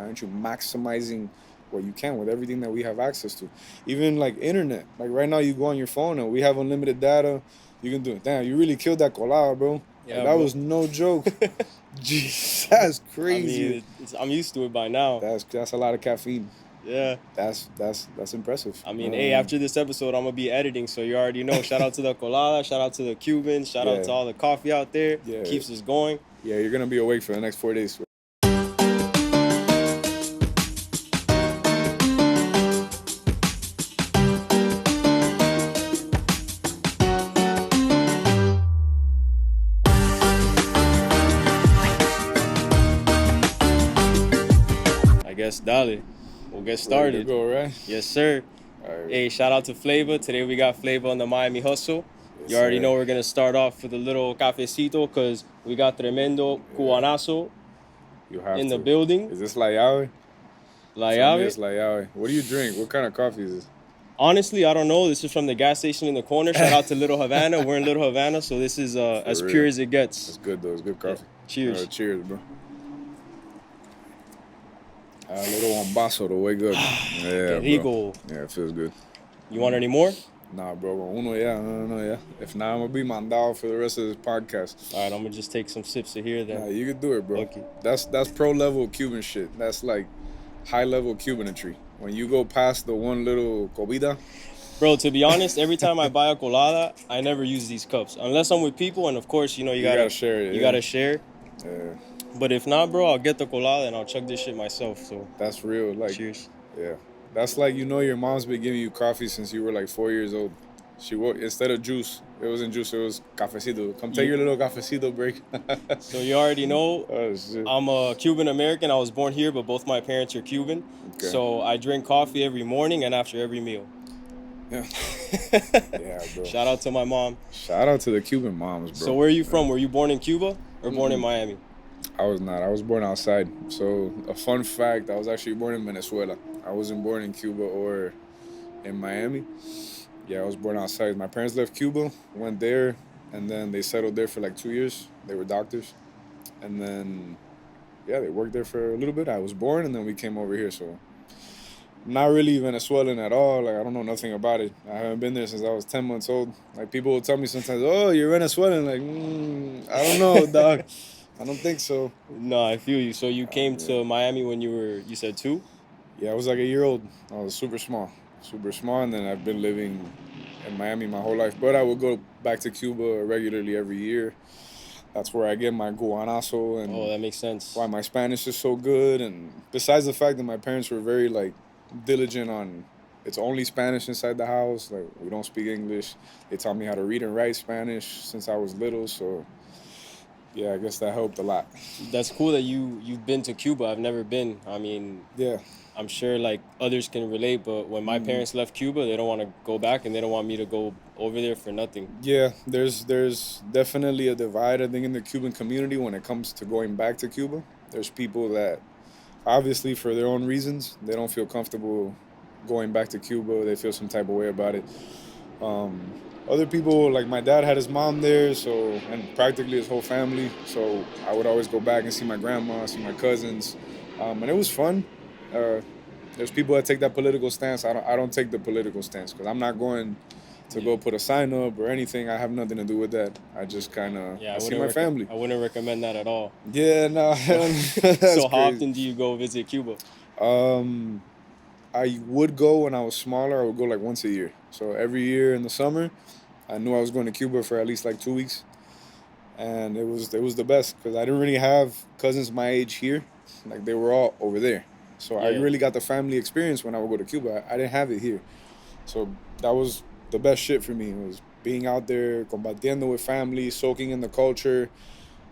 Why aren't you maximizing what you can with everything that we have access to? Even like internet. Like right now, you go on your phone and we have unlimited data. You can do it. Damn, you really killed that colada, bro. Like, Yeah, that bro. was no joke. Jeez, that's I crazy. mean, I'm used to it by now. That's a lot of caffeine. Yeah. That's impressive. I mean, hey, after this episode, I'm gonna be editing, so you already know. Shout out to the colada, shout out to the Cubans, shout out to all the coffee out there. Yeah. Keeps us going. Yeah, you're gonna be awake for the next 4 days. I guess, dale. We'll get started. Ready to go, right? Yes, sir. All right. Hey, shout out to Fleyva. Today we got Fleyva on the Miami Hustle. Yes, You already sir. know we're gonna start off with a little cafecito because we got tremendo cubanazo You have in to. the building. Is this La Llave? La For me, llave. it's La Llave. What do you drink? What kind of coffee is this? Honestly, I don't know. This is from the gas station in the corner. Shout out to Little Havana. We're in Little Havana, so this is as real. pure as it gets. It's good though. It's good coffee. Cheers. Cheers, bro. A little bombazo to wake up. Yeah, Rico. Yeah, it feels good. You want any more? Nah, bro. Uno, yeah. No, yeah. If not, I'm gonna be mandado for the rest of this podcast. All right, I'm gonna just take some sips of here then. Nah, you can do it, bro. Okay. That's pro level Cuban shit. That's like high level Cubanitry. When you go past the one little cobita. Bro, to be honest, every time I buy a colada, I never use these cups unless I'm with people, and of course, you gotta share it. You gotta share. Yeah. But if not, bro, I'll get the colada and I'll chug this shit myself. So that's real. Like, cheers. Yeah, that's like your mom's been giving you coffee since you were like 4 years old. She would, instead of juice, it wasn't juice, it was cafecito. Come take your little cafecito break. So you already know, shit. I'm a Cuban American. I was born here, but both my parents are Cuban. Okay. So I drink coffee every morning and after every meal. Yeah. Yeah, bro. Shout out to my mom. Shout out to the Cuban moms, bro. So where are you from? Were you born in Cuba or born in Miami? I was not. I was born outside. So a fun fact, I was actually born in Venezuela. I wasn't born in Cuba or in Miami. Yeah, I was born outside. My parents left Cuba, went there, and then they settled there for like 2 years. They were doctors. And then, yeah, they worked there for a little bit. I was born, and then we came over here. So not really Venezuelan at all. Like, I don't know nothing about it. I haven't been there since I was 10 months old. Like, people will tell me sometimes, oh, you're Venezuelan. Like, I don't know, dog. I don't think so. No, I feel you. So you came to Miami when you said 2? Yeah, I was like a year old. I was super small, and then I've been living in Miami my whole life. But I would go back to Cuba regularly every year. That's where I get my guanazo and that makes sense. Why my Spanish is so good. And besides the fact that my parents were very like diligent on, it's only Spanish inside the house. Like, we don't speak English. They taught me how to read and write Spanish since I was little. So yeah, I guess that helped a lot. That's cool that you've been to Cuba. I've never been. I mean, yeah, I'm sure like others can relate, but when my parents left Cuba, they don't want to go back and they don't want me to go over there for nothing. Yeah, there's definitely a divide, I think, in the Cuban community when it comes to going back to Cuba. There's people that, obviously for their own reasons, they don't feel comfortable going back to Cuba. They feel some type of way about it. Other people, like my dad had his mom there, and practically his whole family. So I would always go back and see my grandma, see my cousins, and it was fun. There's people that take that political stance. I don't take the political stance because I'm not going to go put a sign up or anything. I have nothing to do with that. I just kind of see my family. I wouldn't recommend that at all. Yeah, no. So how often do you go visit Cuba? I would go when I was smaller. I would go like once a year. So every year in the summer, I knew I was going to Cuba for at least like 2 weeks. And it was the best because I didn't really have cousins my age here. Like, they were all over there. So I really got the family experience when I would go to Cuba. I didn't have it here. So that was the best shit for me. It was being out there, compartiendo with family, soaking in the culture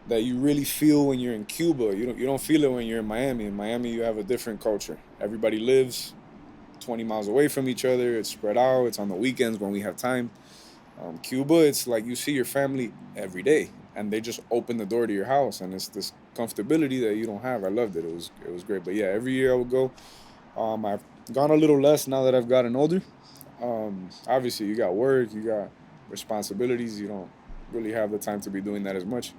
that you really feel when you're in Cuba. You don't feel it when you're in Miami. In Miami, you have a different culture. Everybody lives 20 miles away from each other. It's spread out. It's on the weekends when we have time. Cuba, it's like you see your family every day, and they just open the door to your house, and it's this comfortability that you don't have. I loved it. It was great. But yeah, every year I would go. I've gone a little less now that I've gotten older. Obviously, you got work, you got responsibilities. You don't really have the time to be doing that as much.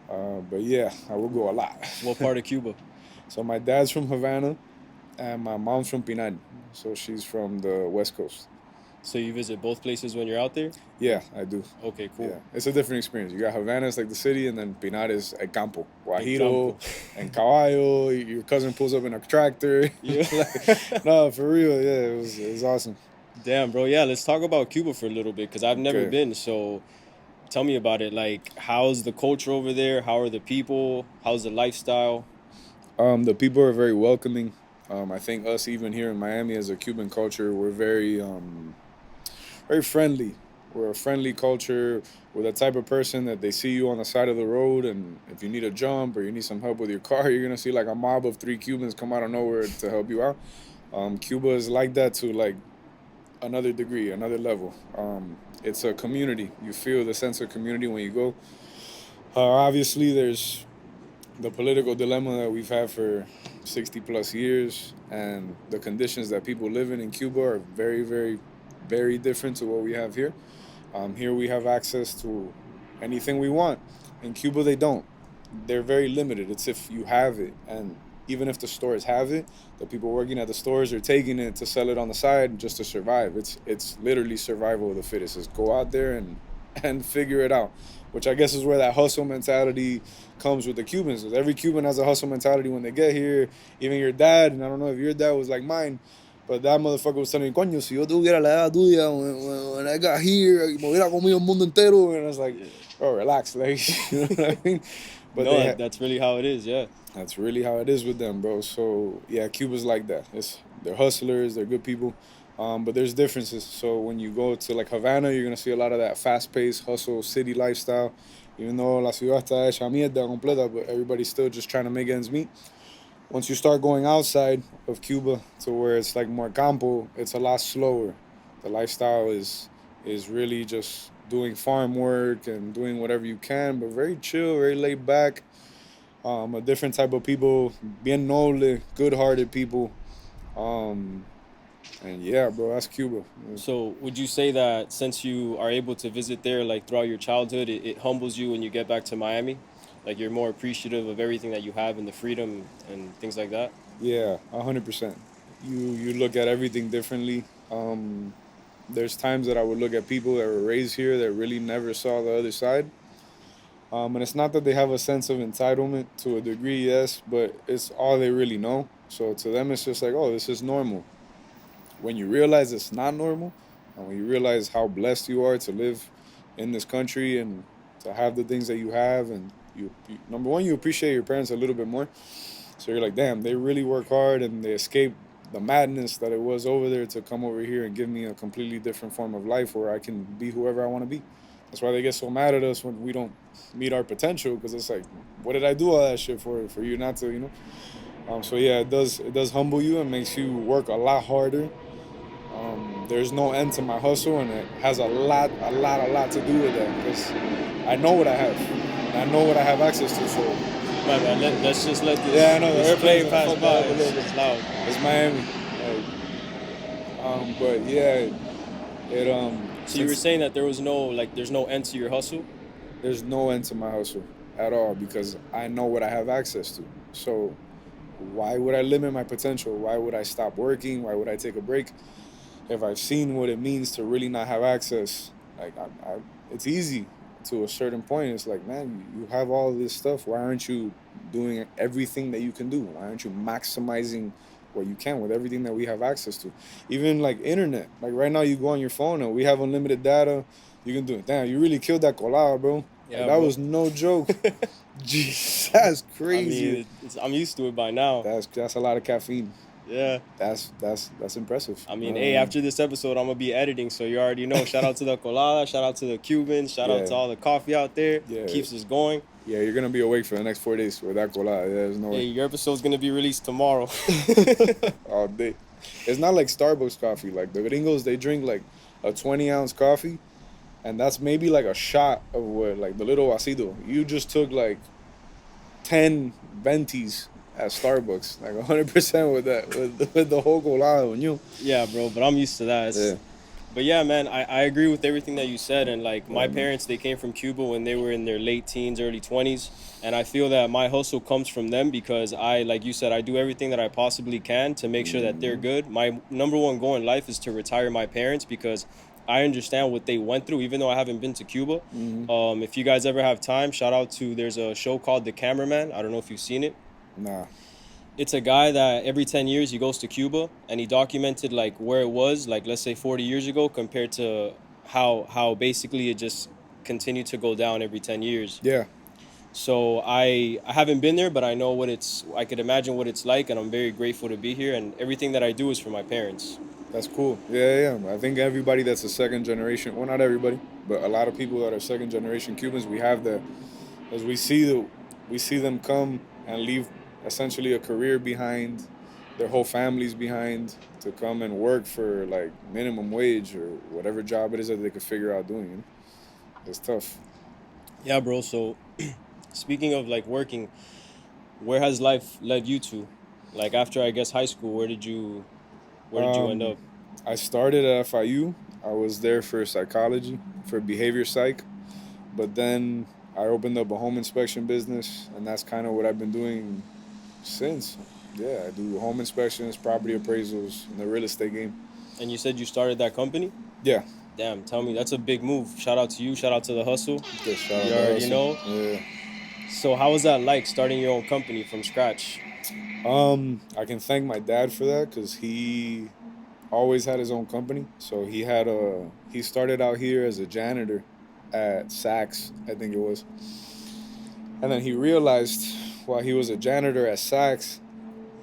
But yeah, I will go a lot. What part of Cuba? So my dad's from Havana, and my mom's from Pinar. So she's from the West Coast. So you visit both places when you're out there? Yeah, I do. Okay, cool. Yeah, it's a different experience. You got Havana, it's like the city, and then Pinar is El Campo, El Guajiro, campo. and Caballo. Your cousin pulls up in a tractor. Yeah. Like, no, for real, yeah, it was awesome. Damn, bro. Yeah, let's talk about Cuba for a little bit because I've never Okay. been. So tell me about it. Like, how's the culture over there? How are the people? How's the lifestyle? The people are very welcoming. I think us even here in Miami as a Cuban culture, we're very friendly. We're a friendly culture. We're the type of person that they see you on the side of the road, and if you need a jump or you need some help with your car, you're gonna see like a mob of three Cubans come out of nowhere to help you out. Cuba is like that to like another degree, another level. It's a community. You feel the sense of community when you go. Obviously, there's the political dilemma that we've had for 60 plus years, and the conditions that people live in Cuba are very, very, very different to what we have here. Here we have access to anything we want. In Cuba, they don't. They're very limited. It's if you have it, and even if the stores have it, the people working at the stores are taking it to sell it on the side just to survive. It's literally survival of the fittest. Is go out there and figure it out, which I guess is where that hustle mentality comes with the Cubans. 'Cause every Cuban has a hustle mentality when they get here. Even your dad, and I don't know if your dad was like mine, but that motherfucker was telling me, coño, si yo tuviera la edad tuya, when I got here, me hubiera comido el mundo entero. And I was like, Yeah. bro, relax. Like, you know what I mean? But No, that's really how it is. Yeah. that's really how it is with them, bro. So, yeah, Cuba's like that. They're hustlers, they're good people. But there's differences. So when you go to like Havana, you're gonna see a lot of that fast-paced hustle city lifestyle. Even though la ciudad está hecha mierda completa, but everybody's still just trying to make ends meet. Once you start going outside of Cuba to where it's like more campo, it's a lot slower. The lifestyle is really just doing farm work and doing whatever you can, but very chill, very laid back. A different type of people, bien noble, good-hearted people. Um, and yeah, bro, that's Cuba. So would you say that since you are able to visit there like throughout your childhood, it humbles you when you get back to Miami? Like you're more appreciative of everything that you have and the freedom and things like that? Yeah, 100%. You look at everything differently. There's times that I would look at people that were raised here that really never saw the other side. And it's not that they have a sense of entitlement to a degree, yes, but it's all they really know. So to them, it's just like, oh, this is normal. When you realize it's not normal, and when you realize how blessed you are to live in this country and to have the things that you have, and number one, you appreciate your parents a little bit more. So you're like, damn, they really work hard and they escape the madness that it was over there to come over here and give me a completely different form of life where I can be whoever I want to be. That's why they get so mad at us when we don't meet our potential, because it's like, what did I do all that shit for you not to, you know? So yeah, it does humble you and makes you work a lot harder. There's no end to my hustle, and it has a lot to do with that because I know what I have, and I know what I have access to. So Right, man. Let's just let this, yeah, I know the this plane airplanes pass fuck by. that up a little bit. It's loud. It's Miami, but yeah, So you were saying that there was no like there's no end to your hustle? there's no end to my hustle at all because I know what I have access to. So why would I limit my potential? Why would I stop working? Why would I take a break? If I've seen what it means to really not have access, like it's easy to a certain point. It's like, man, you have all this stuff. Why aren't you doing everything that you can do? Why aren't you maximizing what you can with everything that we have access to? Even like internet. Like right now, you go on your phone and we have unlimited data. You can do it. Damn, you really killed that colada, bro. Like, Yeah, that bro. was no joke. Jeez, that's I crazy. mean, I'm used to it by now. That's a lot of caffeine. Yeah. That's impressive. I mean, hey, after this episode, I'm gonna be editing, so you already know. Shout out to the colada, shout out to the Cubans, shout out to Yeah. all the coffee out there. Yeah. Keeps us going. Yeah, you're gonna be awake for the next 4 days with that colada. Yeah, there's no Hey, way. your episode's gonna be released tomorrow. All day. It's not like Starbucks coffee. Like the gringos, they drink like a 20-ounce coffee, and that's maybe like a shot of what, like the little vasido. You just took like 10 ventis at Starbucks, like 100% with that, with the whole colada on you. Yeah, bro, but I'm used to that. Yeah. But yeah, man, I agree with everything that you said. And like my Yeah, man. parents, they came from Cuba when they were in their late teens, early 20s. And I feel that my hustle comes from them because like you said, I do everything that I possibly can to make sure that they're Hmm. good. My number one goal in life is to retire my parents because I understand what they went through, even though I haven't been to Cuba. Hmm. If you guys ever have time, shout out to there's a show called The Cameraman. I don't know if you've seen it. Nah. It's a guy that every 10 years he goes to Cuba and he documented like where it was, like let's say 40 years ago compared to how basically it just continued to go down every 10 years. Yeah, So I haven't been there, but I could imagine what it's like, and I'm very grateful to be here, and everything that I do is for my parents. that's cool. Yeah. I think everybody that's a second generation, well, not everybody, but a lot of people that are second generation Cubans, we have the, as we see them come and leave essentially a career behind, their whole families behind, to come and work for like minimum wage or whatever job it is that they could figure out doing. You know? It's tough. Yeah, bro. So speaking of like working, where has life led you to? Like after I guess high school, where did you end Um, up? I started at FIU. I was there for psychology, for behavior psych, but then I opened up a home inspection business, and that's kind of what I've been doing since. Yeah, I do home inspections, property appraisals, in the real estate game. And you said you started that company? Yeah, Damn, tell me, that's a big move. Shout out to you. Shout out to the hustle. just shout You out the already hustle. know. Yeah. So how was that like starting your own company from scratch? I can thank my dad for that because he always had his own company. So he started out here as a janitor at Saks, I think it was, and then he realized while he was a janitor at Saks,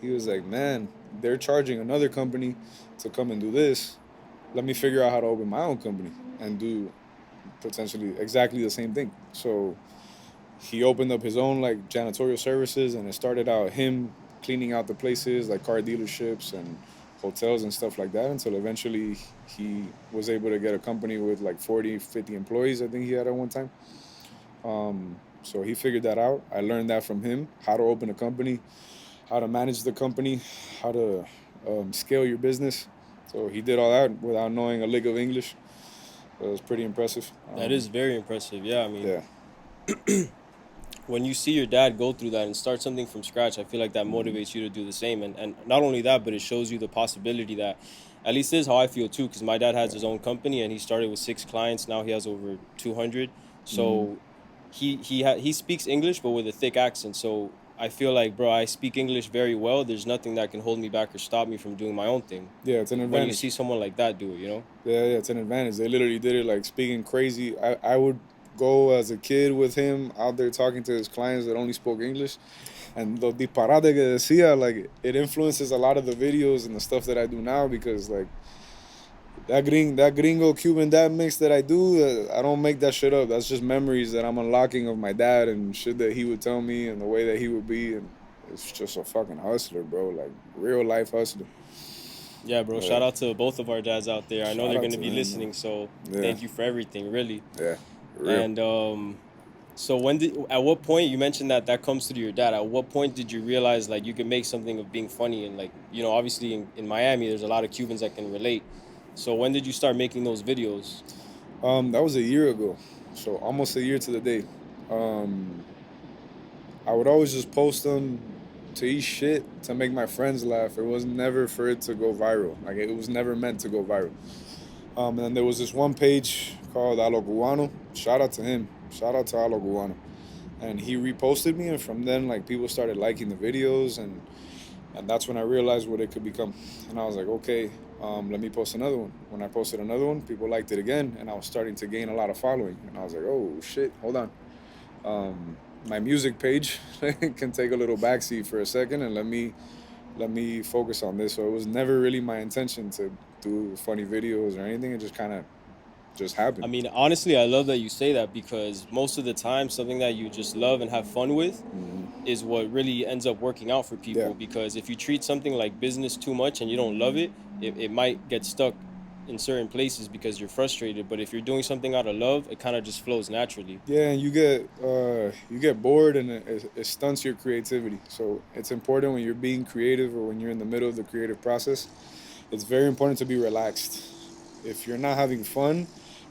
he was like, man, they're charging another company to come and do this. Let me figure out how to open my own company and do potentially exactly the same thing. So he opened up his own like janitorial services, and it started out him cleaning out the places like car dealerships and hotels and stuff like that, until eventually he was able to get a company with like 40, 50 employees, I think he had at one time. So he figured that out. I learned that from him, how to open a company, how to manage the company, how to scale your business. So he did all that without knowing a lick of English. So it was pretty impressive. That is very impressive. Yeah, I mean, Yeah. when you see your dad go through that and start something from scratch, I feel like that Hmm. motivates you to do the same. And not only that, but it shows you the possibility that, at least this is how I feel too, because my dad has Yeah. his own company and he started with 6 clients. Now he has over 200. Hmm. So he speaks English, but with a thick accent. So I feel like, bro, I speak English very well. There's nothing that can hold me back or stop me from doing my own thing. Yeah, it's an When you advantage. see someone like that do it, you know? Yeah, it's an advantage. They literally did it like speaking crazy. I would go as a kid with him out there talking to his clients that only spoke English. And the disparate que decía, like, it influences a lot of the videos and the stuff that I do now because, like, that gringo Cuban dad mix that I do, I don't make that shit up. That's just memories that I'm unlocking of my dad and shit that he would tell me and the way that he would be. And it's just a fucking hustler, bro. Like, real life hustler. Yeah, bro. Yeah. Shout out to both of our dads out there. I know Shout they're out going to to be them, man. listening, so Yeah. thank you for everything, really. Yeah. Real. And so at what point you mentioned that comes through your dad? At what point did you realize like you could make something of being funny and like obviously in Miami there's a lot of Cubans that can relate. So when did you start making those videos? That was a year ago, so almost a year to the day. Um, I would always just post them to eat shit to make my friends laugh. It was never for it to go viral. Like it was never meant to go viral. And then there was this one page called Alo Cubano. Shout out to him. Shout out to Alo Cubano. And he reposted me, and from then, like people started liking the videos, and that's when I realized what it could become. And I was like, okay, let me post another one. When I posted another one, people liked it again, and I was starting to gain a lot of following. And I was like, oh shit, hold on. My music page can take a little backseat for a second, and let me focus on this. So it was never really my intention to do funny videos or anything. It just kind of just I happened. mean, honestly, I love that you say that because most of the time something that you just love and have fun with Hmm. is what really ends up working out for Yeah, people because if you treat something like business too much and you don't love it, it might get stuck in certain places because you're frustrated. But if you're doing something out of love, it kind of just flows naturally. yeah, and you get bored, and it stunts your creativity. So it's important when you're being creative or when you're in the middle of the creative process. It's very important to be relaxed. if you're not having fun,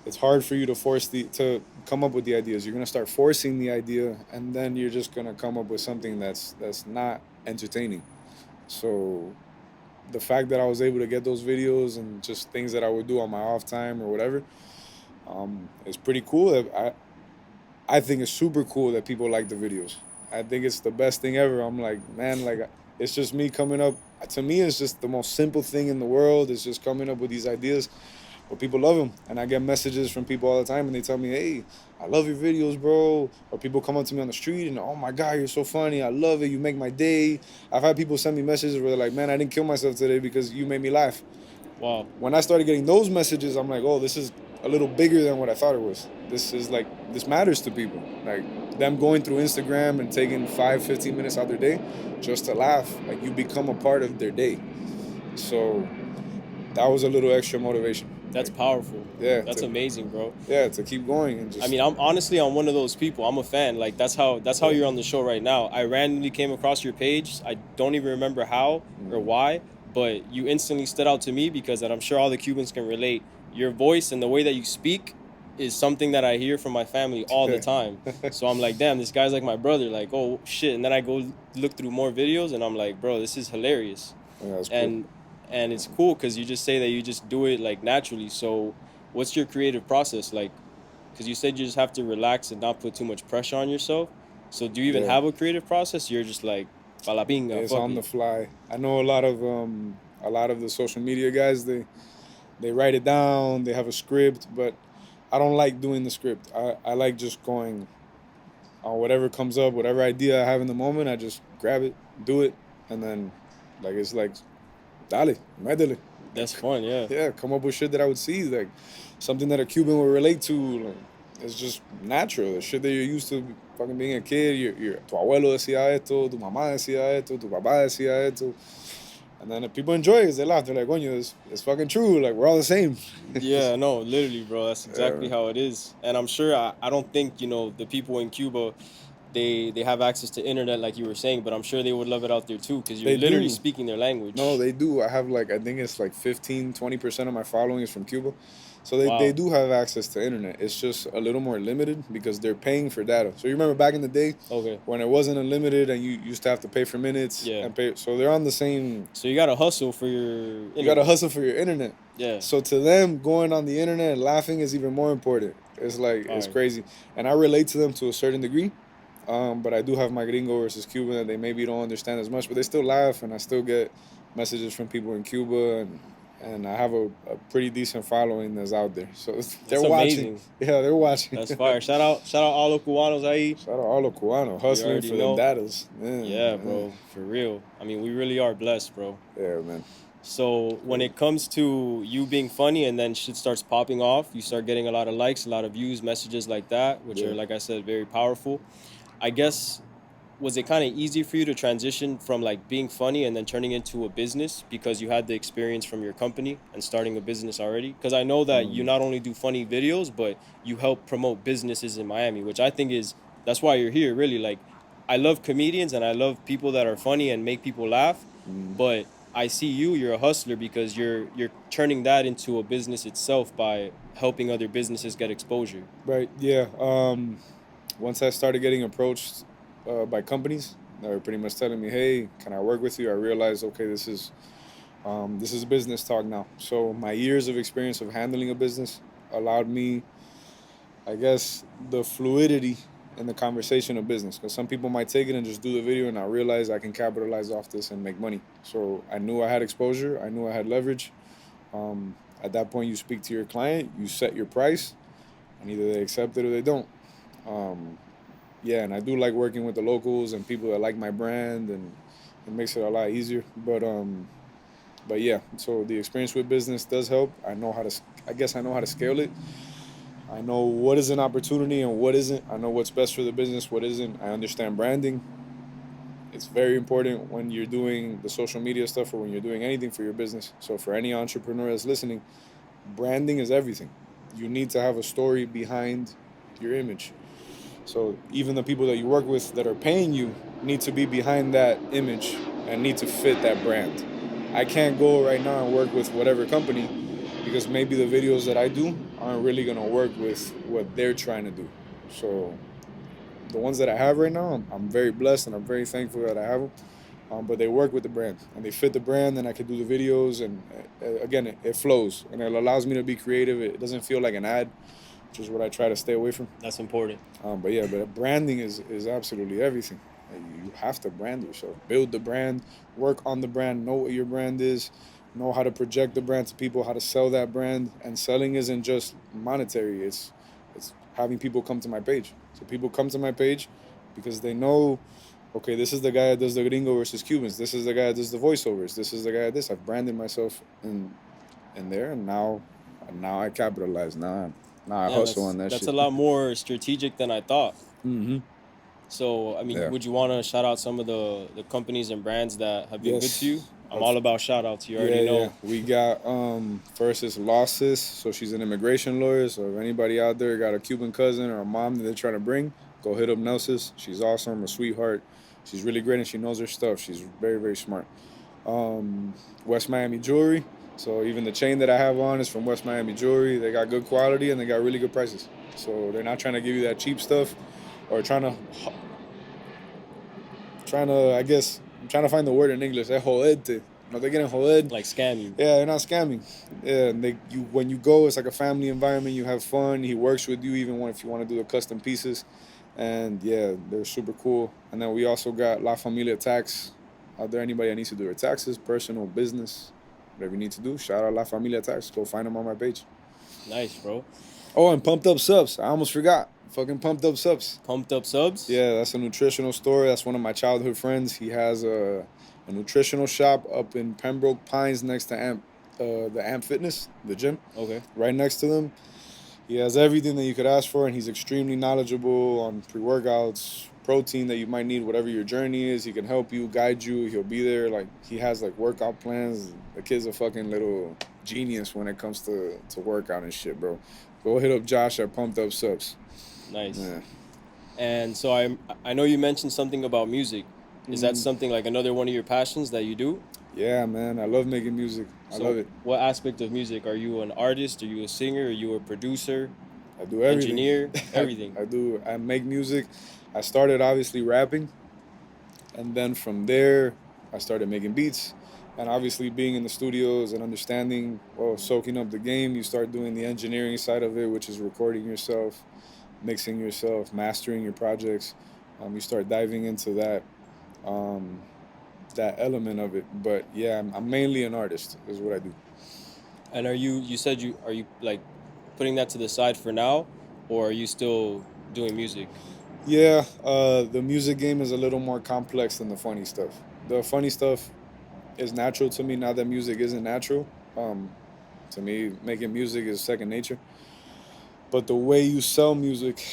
it's hard for you to to come up with the ideas. You're gonna start forcing the idea, and then you're just gonna come up with something that's not entertaining. So the fact that I was able to get those videos and just things that I would do on my off time or whatever, is pretty cool. I think it's super cool that people like the videos. I think it's the best thing ever. I'm like, man, like it's just me coming up. To me, it's just the most simple thing in the world. It's just coming up with these ideas, but people love them. And I get messages from people all the time, and they tell me, "Hey, I love your videos, bro." Or people come up to me on the street and, "Oh my God, you're so funny. I love it. You make my day." I've had people send me messages where they're like, "Man, I didn't kill myself today because you made me laugh." Wow. When I started getting those messages, I'm like, "Oh, this is a little bigger than what I thought it was. This is like this matters to people. Like them going through Instagram and taking 5, 15 minutes out their day just to laugh. Like you become a part of their day." So that was a little extra motivation. That's Like, powerful. yeah, That's amazing, bro. yeah, to keep going and just. I mean, I'm one of those people. I'm a fan. Like that's how Yeah. you're on the show right now. I randomly came across your page. I don't even remember how or why, but you instantly stood out to me because, and I'm sure all the Cubans can relate. Your voice and the way that you speak is something that I hear from my family all the time. So I'm like, damn, this guy's like my brother. Like, oh shit. And then I go look through more videos, and I'm like, bro, this is hilarious. Yeah, that's cool. And it's cool because you just say that you just do it like naturally. So what's your creative process like? Because you said you just have to relax and not put too much pressure on yourself. So do you even Yeah. have a creative process? You're just like, pa la pinga, It's fuck on it. the fly. I know a lot of the social media guys, they write it down, they have a script, but I don't like doing the script. I like just going on whatever comes up, whatever idea I have in the moment, I just grab it, do it, and then like it's like dale, métele. That's fun, yeah. Yeah, come up with shit that I would see, like something that a Cuban would relate to. Like, it's just natural. The shit that you're used to fucking being a kid. Tu abuelo decía esto, tu mamá decía esto, tu papá decía esto. And then if people enjoy it, they laugh. They're like, coño, it's fucking true. Like, we're all the same. Yeah, no, literally, bro. That's exactly Yeah. how it is. And I'm sure I don't think, the people in Cuba, they have access to internet like you were saying, but I'm sure they would love it out there too because you're They literally do. speaking their language. No, they do. I have like, I think it's like 15, 20% of my following is from Cuba. So Wow. they do have access to internet. It's just a little more limited because they're paying for data. So you remember back in the day Okay. when it wasn't unlimited and you used to have to pay for minutes. Yeah. And pay. So they're on the same. So you gotta hustle for your You got to hustle for your internet. Yeah. So to them, going on the internet and laughing is even more important. It's like, it's Alright. crazy. And I relate to them to a certain degree. But I do have my gringo versus Cuban that they maybe don't understand as much, but they still laugh, and I still get messages from people in Cuba, and I have a pretty decent following that's out there. So they're watching. amazing. Yeah, they're watching. That's fire. Shout out all the Cubanos ahí. Shout out all the Cubano hustling already for know. the datas. Yeah, bro. For real. I mean, we really are blessed, bro. Yeah, man. So when it comes to you being funny and then shit starts popping off, you start getting a lot of likes, a lot of views, messages like that, which Yeah. are, like I said, very powerful. I guess, was it kind of easy for you to transition from like being funny and then turning into a business because you had the experience from your company and starting a business already? Because I know that you not only do funny videos, but you help promote businesses in Miami, which I think that's why you're here, really. Like, I love comedians and I love people that are funny and make people laugh, but I see you're a hustler because you're turning that into a business itself by helping other businesses get exposure. Right. Yeah. Once I started getting approached by companies that were pretty much telling me, "Hey, can I work with you?" I realized, okay, this is business talk now. So my years of experience of handling a business allowed me, I guess, the fluidity in the conversation of business. Because some people might take it and just do the video and not realize I can capitalize off this and make money. So I knew I had exposure. I knew I had leverage. At that point, you speak to your client, you set your price, and either they accept it or they don't. Yeah, and I do like working with the locals and people that like my brand, and it makes it a lot easier. But yeah, so the experience with business does help. I know how to, I guess I know how to scale it. I know what is an opportunity and what isn't. I know what's best for the business, what isn't. I understand branding. It's very important when you're doing the social media stuff or when you're doing anything for your business. So for any entrepreneur that's listening, branding is everything. You need to have a story behind your image. So even the people that you work with that are paying you need to be behind that image and need to fit that brand. I can't go right now and work with whatever company because maybe the videos that I do aren't really gonna work with what they're trying to do. So the ones that I have right now, I'm very blessed and I'm very thankful that I have them. But they work with the brand and they fit the brand, and I can do the videos. And again, it flows and it allows me to be creative. It doesn't feel like an ad, which is what I try to stay away from. That's important. But yeah, but branding is absolutely everything. Like, you have to brand yourself, build the brand, work on the brand, know what your brand is, know how to project the brand to people, how to sell that brand. And selling isn't just monetary; it's having people come to my page. So people come to my page because they know, okay, this is the guy that does the gringo versus Cubans. This is the guy that does the voiceovers. This is the guy that this. I've branded myself in there, and now I capitalize. Now I Yeah, hustle that's on that that's shit. a lot more strategic than I thought. Mm-hmm. So, I mean, Yeah. would you want to shout out some of the companies and brands that have been good to Yes. you? I'm all about shout outs. You Yeah, already yeah. know. We got first is Losses. So she's an immigration lawyer. So if anybody out there got a Cuban cousin or a mom that they're trying to bring, go hit up Nelsis. She's awesome, a sweetheart. She's really great and she knows her stuff. She's very, very smart. West Miami Jewelry. So even the chain that I have on is from West Miami Jewelry. They got good quality and they got really good prices. So they're not trying to give you that cheap stuff or trying to I guess I'm trying to find the word in English. Joderte. No te quieren joder. Like scam you. Yeah, they're not scamming. Yeah, and you when you go, it's like a family environment. You have fun. He works with you even when if you want to do the custom pieces, and yeah, they're super cool. And then we also got La Familia Tax. Out there, anybody that needs to do their taxes, personal, business, whatever you need to do, shout out La Familia Tax. Go find them on my page. Nice, bro. Oh, and Pumped Up Subs. I almost forgot. Fucking Pumped Up Subs. Pumped up subs. Yeah, that's a nutritional store. That's one of my childhood friends. He has a nutritional shop up in Pembroke Pines next to the Amp Fitness, the gym, Okay. right next to them. He has everything that you could ask for, and he's extremely knowledgeable on pre-workouts, protein that you might need, whatever your journey is. He can help you, guide you. He'll be there. Like, he has like workout plans. The kid's a fucking little genius when it comes to workout and shit, bro. Go hit up Josh at Pumped Up Subs. Nice. Yeah. And so I know you mentioned something about music. Is that something like another one of your passions that you do? Yeah, man. I love making music. I So love it. what aspect of music? Are you an artist? Are you a singer? Are you a producer? I do everything. Engineer? Everything. I do. I make music. I started obviously rapping, and then from there, I started making beats. And obviously, being in the studios and understanding, well, soaking up the game, you start doing the engineering side of it, which is recording yourself, mixing yourself, mastering your projects. You start diving into um, that element of it. But yeah, I'm mainly an artist, is what I do. And you said are you like putting that to the side for now, or are you still doing music? Yeah, the music game is a little more complex than the funny stuff. The funny stuff is natural to me now that music isn't natural. Um, to me, making music is second nature. But the way you sell music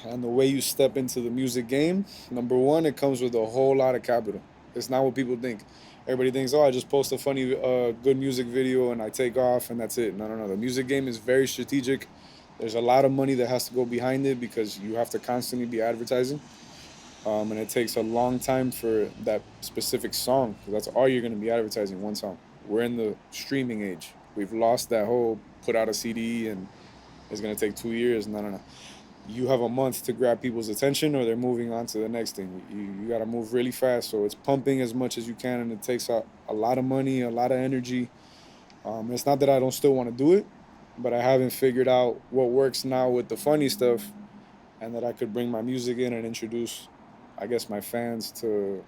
and the way you step into the music game, number one, it comes with a whole lot of capital. It's not what people think. Everybody thinks, oh, I just post a funny, good music video and I take off and that's it. No, no, no. The music game is very strategic. There's a lot of money that has to go behind it because you have to constantly be advertising. And it takes a long time for that specific song. 'Cause that's all you're going to be advertising, one song. We're in the streaming age. We've lost that whole put out a CD and it's going to take 2 years. No, no, no. You have a month to grab people's attention or they're moving on to the next thing. You got to move really fast. So it's pumping as much as you can and it takes a lot of money, a lot of energy. It's not that I don't still want to do it, but I haven't figured out what works now with the funny stuff and that I could bring my music in and introduce, I guess, my fans to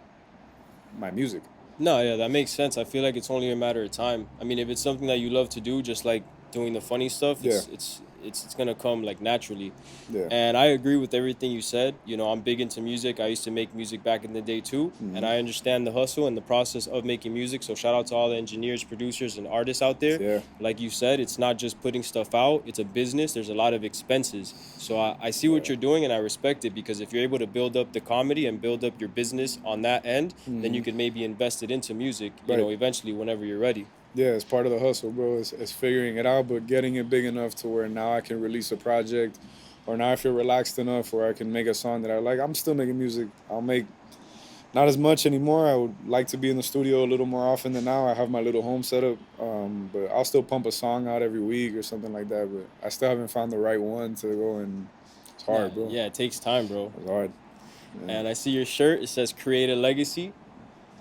my music. No, yeah, that makes sense. I feel like it's only a matter of time. I mean, if it's something that you love to do, just like doing the funny stuff, Yeah. it's gonna come like naturally. Yeah. And I agree with everything you said. You know, I'm big into music. I used to make music back in the day too, and I understand the hustle and the process of making music. So shout out to all the engineers, producers, and artists out there. Yeah. Like you said, it's not just putting stuff out. It's a business. There's a lot of expenses. So I see what you're doing and I respect it because if you're able to build up the comedy and build up your business on that end, then you could maybe invest it into music, you know, Right. eventually whenever you're ready. Yeah, it's part of the hustle, bro. It's figuring it out, but getting it big enough to where now I can release a project, or now I feel relaxed enough where I can make a song that I like. I'm still making music. Not Not as much anymore. I would like to be in the studio a little more often than now. I have my little home setup, but I'll still pump a song out every week or something like that. But I still haven't found the right one to go, and it's Nah, hard, bro. yeah, it takes time, bro. It's hard. Yeah. And I see your shirt. It says "Create a Legacy."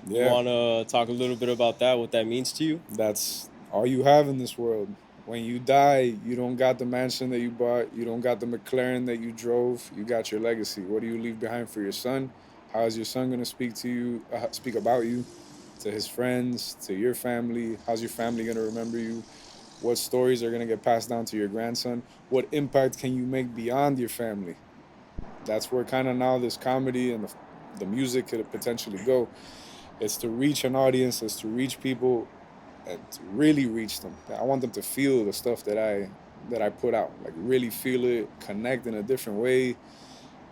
You Yeah, want to talk a little bit about that? What that means to you? that's all you have in this world. When you die, you don't got the mansion that you bought. You don't got the McLaren that you drove. You got your legacy. What do you leave behind for your son? How is your son gonna speak to you? Speak about you to his friends, to your family? How's your family gonna remember you? What stories are gonna get passed down to your grandson? What impact can you make beyond your family? That's where kind of now this comedy and the music could potentially go. It's to reach an audience. It's to reach people and to really reach them. I want them to feel the stuff that I put out, like really feel it, connect in a different way,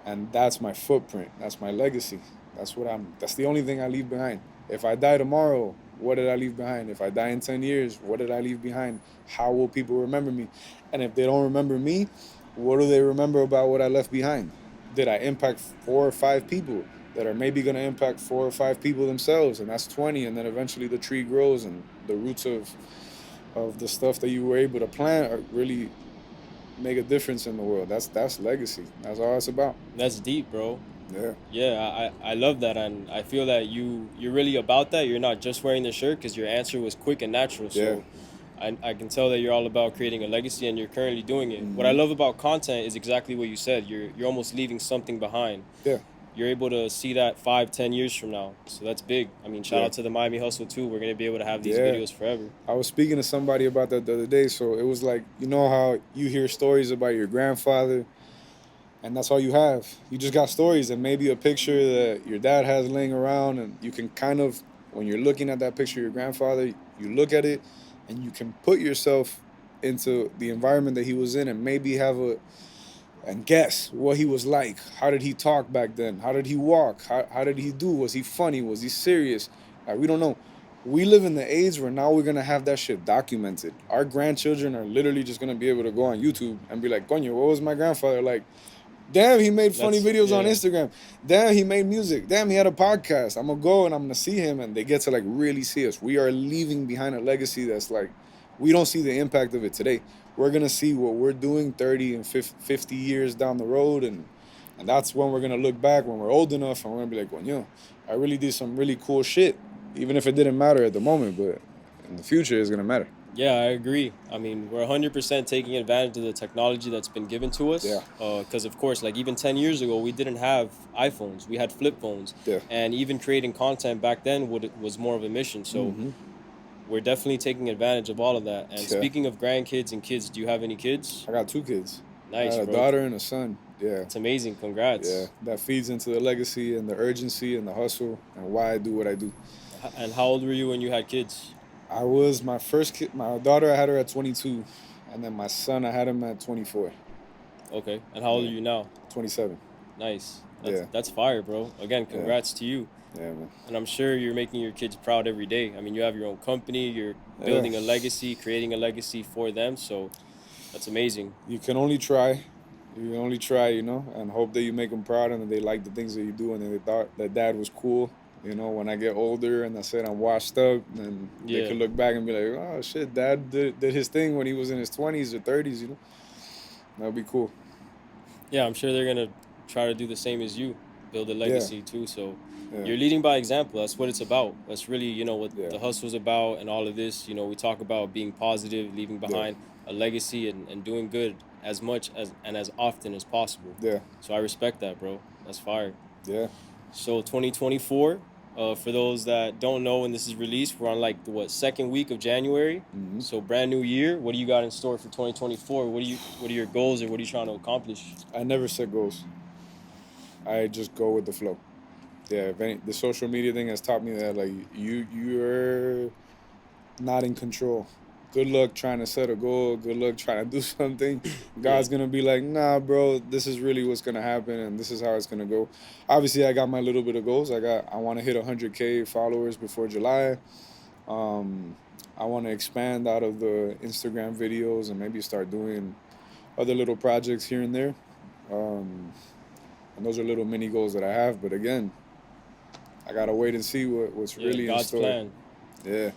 and that's my footprint. That's my legacy. That's what I'm. That's the only thing I leave behind. If I die tomorrow, what did I leave behind? If I die in 10 years, what did I leave behind? How will people remember me? And if they don't remember me, what do they remember about what I left behind? Did I impact 4 or 5 people that are maybe going to impact 4 or 5 people themselves? And that's 20. And then eventually the tree grows and the roots of the stuff that you were able to plant are really make a difference in the world. That's legacy. That's all it's about. That's deep, bro. Yeah. Yeah, I love that, and I feel that you're really about that. You're not just wearing the shirt because your answer was quick and natural. Yeah. So I can tell that you're all about creating a legacy, and you're currently doing it. What I Hmm. love about content is exactly what you said. You're almost leaving something behind. Yeah. You're able to see that 5, 10 years from now. So that's big. I mean, shout Yeah. out to the Miami Hustle too. We're gonna be able to have these Yeah. videos forever. I was speaking to somebody about that the other day. So it was like, you know how you hear stories about your grandfather, and that's all you have. You just got stories and maybe a picture that your dad has laying around, and you can kind of, when you're looking at that picture of your grandfather, you look at it, and you can put yourself into the environment that he was in, and maybe have a and guess what he was like. How did he talk back then? How did he walk? How did he do? Was he funny? Was he serious? Like, we don't know. We live in the age where now we're gonna have that shit documented. Our grandchildren are literally just gonna be able to go on YouTube and be like, "Coño, what was my grandfather like? Damn, he made funny That's videos on yeah. Instagram. Damn, he made music. Damn, he had a podcast. I'm gonna go and I'm gonna see him," and they get to like really see us. We are leaving behind a legacy that's like, we don't see the impact of it today. We're gonna see what we're doing 30 and 50 years down the road, and that's when we're gonna look back when we're old enough and we're gonna be like, well, I really did some really cool shit, even if it didn't matter at the moment, but in the future it's gonna matter. Yeah, I agree. I mean, we're 100% taking advantage of the technology that's been given to Yeah, us. Because, of course, like even 10 years ago, we didn't have iPhones, we had flip phones. yeah. And even creating content back then was more of a mission. So Hmm. we're definitely taking advantage of all of that. And Yeah, speaking of grandkids and kids, do you have any kids? I got 2 kids. I Nice, got a bro. daughter and a son. Yeah. It's amazing. Yeah, Congrats. that feeds into the legacy and the urgency and the hustle and why I do what I do. And how old were you when you had kids? I was my first kid. My daughter, I had her at 22, and then my son, I had him at 24. Okay. And how old Yeah, are you now? 27. Nice. That's Yeah, that's fire, bro. Again, yeah, congrats to you. yeah, man. And I'm sure you're making your kids proud every day. I mean, you have your own company, you're Yeah, building a legacy, creating a legacy for them. So that's amazing. you can only try. You can only try, and hope that you make them proud and that they like the things that you do and that they thought that dad was cool. When I get older and I said I'm washed up, then they Yeah. could look back and be like, oh shit, dad did his thing when he was in his 20s or 30s. That'd be cool. Yeah, I'm sure they're going to try to do the same as you, build a Yeah, legacy too. So yeah, you're leading by example. That's what it's about. That's really, what yeah, the hustle's about and all of this. We talk about being positive, leaving yeah, behind a legacy and doing good as much as and as often as possible. yeah, So I respect that, bro. That's fire. yeah. So 2024, for those that don't know when this is released, we're on like the second week of January. Hmm. So brand new year. What do you got in store for 2024? What are your goals or what are you trying to accomplish? I never set goals. I just go with the flow. Yeah, the social media thing has taught me that like you're not in control. Good luck trying to set a goal. Good luck trying to do something. Yeah. God's gonna be like, nah, bro, this is really what's gonna happen, and this is how it's gonna go. Obviously, I got my little bit of goals. I want to hit 100K followers before July. Um, I want to expand out of the Instagram videos and maybe start doing other little projects here and there. Um, and those are little mini goals that I have. But again, I gotta wait and see what's Yeah, really in God's store. plan. Yeah.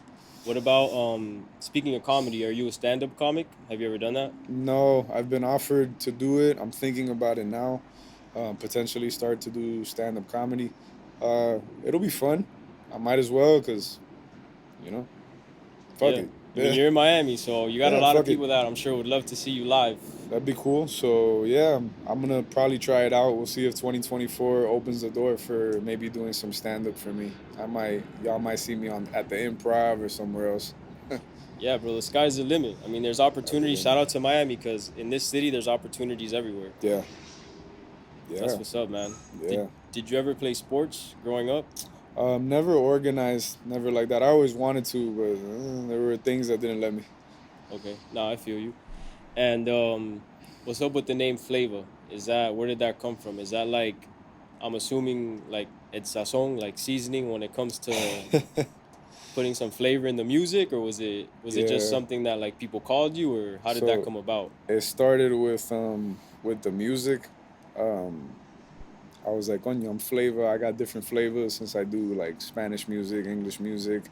What about speaking of comedy, are you a stand-up comic? Have you ever done that? No, I've been offered to do it. I'm thinking about it now. Potentially start to do stand up comedy. It'll be fun. I might as well because, you know, fuck Yeah. it. I mean, Yeah. you're in Miami, so you got a Yeah, lot of fuck it. people that I'm sure would love to see you live. That'd be cool. So, yeah, I'm going to probably try it out. We'll see if 2024 opens the door for maybe doing some stand up for me. Y'all might see me at the improv or somewhere else. Yeah, bro, the sky's the limit. I mean, there's opportunities. Shout out to Miami because in this city, there's opportunities everywhere. Yeah. That's Yeah. what's up, man. Did Yeah. Did you ever play sports growing up? Never organized, never like that. I always wanted to, but there were things that didn't let me. Okay, nah, I feel you. And what's up with the name Fleyva? Is that where did that come from? Is that like, I'm assuming like it's sazon, like seasoning when it comes to putting some flavor in the music, or was it just Yeah. something that like people called you, or how did that So come about? it started with the music. Um, I was like, "Coño, I'm flavor. I got different flavors since I do like Spanish music, English music,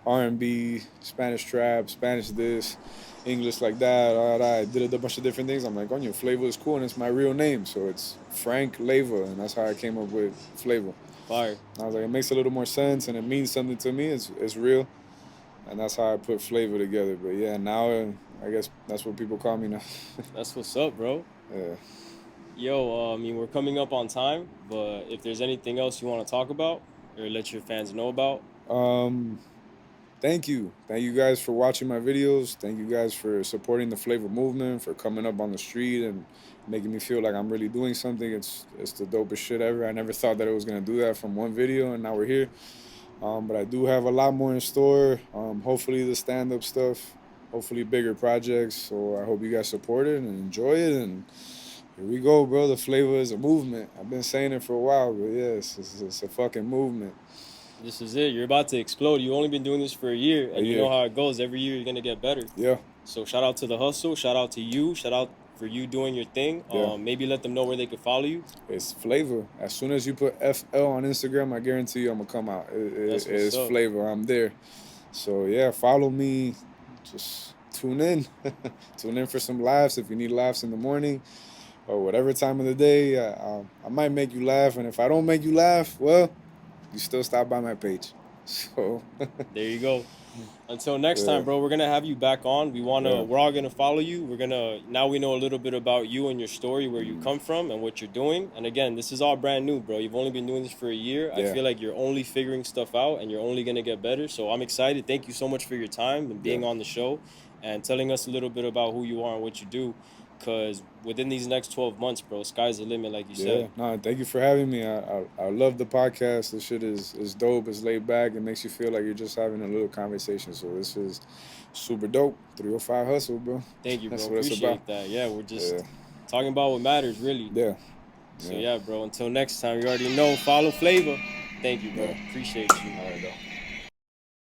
R&B, Spanish trap, Spanish this, English like that. I did a bunch of different things. I'm like, "Coño, flavor is cool, and it's my real name, so it's Frank Leva, and that's how I came up with flavor. Fire. I was like, it makes a little more sense, and it means something to me. It's real, and that's how I put flavor together. But yeah, now I guess that's what people call me now. That's what's up, bro. Yeah. Yo, I mean, we're coming up on time, but if there's anything else you want to talk about or let your fans know about, Um, Thank you. Thank you guys for watching my videos. Thank you guys for supporting the flavor movement, for coming up on the street and making me feel like I'm really doing something. It's the dopest shit ever. I never thought that it was gonna do that from one video, and now we're here. But I do have a lot more in store. Hopefully the stand-up stuff, hopefully bigger projects. So I hope you guys support it and enjoy it. And here we go, bro. The flavor is a movement. I've been saying it for a while, but yes, it's a fucking movement. this is it. You're about to explode. You've only been doing this for a year, A and you know year. how it goes. Every year, you're gonna get better. Yeah, So shout out to the hustle. Shout out to you. Shout out for you doing your thing. yeah. Maybe let them know where they could follow you. It's flavor. As soon as you put FL on Instagram, I guarantee you I'm gonna come out. That's what's It's up. flavor. I'm there. So yeah, follow me. Just tune in. Tune in for some laughs if you need laughs in the morning or whatever time of the day. I might make you laugh, and if I don't make you laugh, well, you still stop by my page. So There you go. Until next yeah, time, bro, we're gonna have you back on. yeah, We're all gonna follow you. Now we know a little bit about you and your story, where you come from and what you're doing. And again, this is all brand new, bro. You've only been doing this for a year. I yeah, feel like you're only figuring stuff out and you're only gonna get better. So I'm excited. Thank you so much for your time and being yeah. on the show and telling us a little bit about who you are and what you do. Cause within these next 12 months, bro, sky's the limit, like you Yeah, said. no, thank you for having me. I love the podcast. This shit is dope. It's laid back. It makes you feel like you're just having a little conversation. So this is super dope. 305 hustle, bro. Thank you, bro. That's what it's about. Appreciate that. Yeah, we're just Yeah, talking about what matters, really. yeah, So yeah, yeah, bro. Until next time, you already know. Follow Flava. Thank you, bro. yeah. Appreciate you. All right, though.